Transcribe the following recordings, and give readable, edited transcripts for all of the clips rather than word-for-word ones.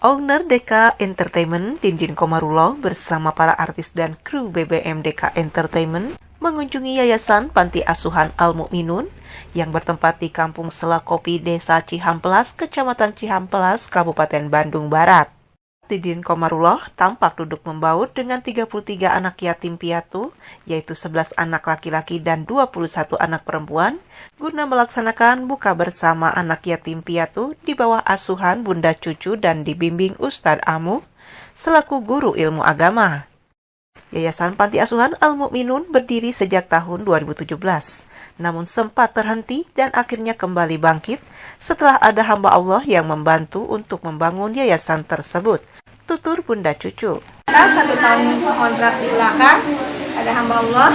Owner DK Entertainment, Dindin Komarullah, bersama para artis dan kru BBM DK Entertainment mengunjungi Yayasan Panti Asuhan Al-Mukminun yang bertempat di Kampung Selakopi, Desa Cihamplas, Kecamatan Cihamplas, Kabupaten Bandung Barat. Dindin Komarullah tampak duduk membaur dengan 33 anak yatim piatu, yaitu 11 anak laki-laki dan 21 anak perempuan, guna melaksanakan buka bersama anak yatim piatu di bawah asuhan Bunda Cucu dan dibimbing Ustadz Amu, selaku guru ilmu agama. Yayasan Panti Asuhan Al-Mukminun berdiri sejak tahun 2017, namun sempat terhenti dan akhirnya kembali bangkit setelah ada hamba Allah yang membantu untuk membangun yayasan tersebut, tutur Bunda Cucu. 1 tahun kontrak di belakang, ada hamba Allah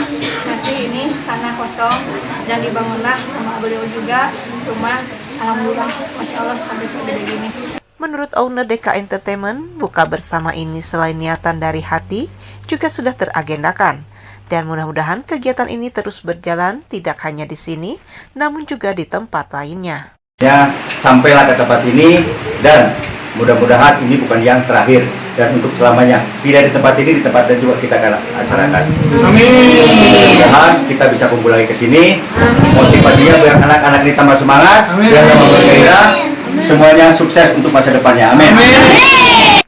ngasih ini tanah kosong dan dibangunlah sama beliau juga rumah. Alhamdulillah, Masya Allah sampai segede gini. Menurut owner DK Entertainment, buka bersama ini selain niatan dari hati, juga sudah teragendakan. Dan mudah-mudahan kegiatan ini terus berjalan tidak hanya di sini, namun juga di tempat lainnya. Ya, sampailah ke tempat ini dan mudah-mudahan ini bukan yang terakhir dan untuk selamanya. Tidak di tempat ini, di tempat lain juga kita akan acarakan. Amin. Mudah-mudahan kita bisa kumpul lagi ke sini. Motivasinya biar anak-anak ini tambah semangat, biar tambah bergairah. Semuanya sukses untuk masa depannya. Amin.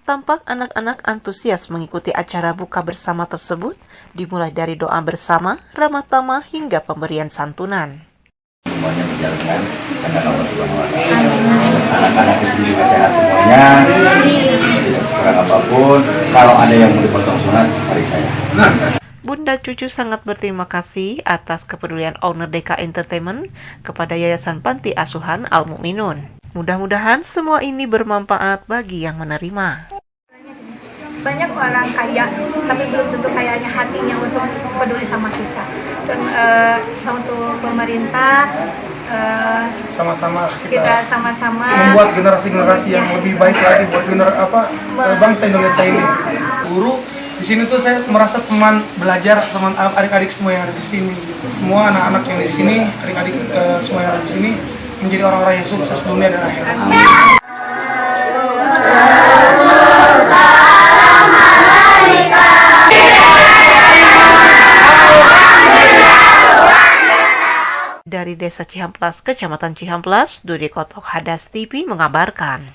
Tampak anak-anak antusias mengikuti acara buka bersama tersebut, dimulai dari doa bersama, ramah tamah hingga pemberian santunan. Semuanya berjalan dengan kehendak Allah Subhanahu wa Ta'ala. Anak-anak di sini juga sehat semuanya. Tidak sekurang apapun. Kalau ada yang mau dipotong sunat, cari saya. Bunda Cucu sangat berterima kasih atas kepedulian owner DK Entertainment kepada Yayasan Panti Asuhan Al-Mukminun. Mudah-mudahan semua ini bermanfaat bagi yang menerima. Banyak orang kaya, tapi belum tentu kayanya hatinya untuk peduli sama kita. Dan untuk pemerintah, sama-sama kita sama-sama membuat generasi-generasi yang lebih baik lagi buat bangsa Indonesia ini. Guru di sini tuh saya merasa teman belajar, teman adik-adik semua yang ada di sini. Semua anak-anak yang di sini, adik-adik semua yang ada di sini menjadi orang-orang yang sukses dunia dan akhirat. Dari Desa Cihamplas, Kecamatan Cihamplas, Dudi Kotok Hadas TV mengabarkan.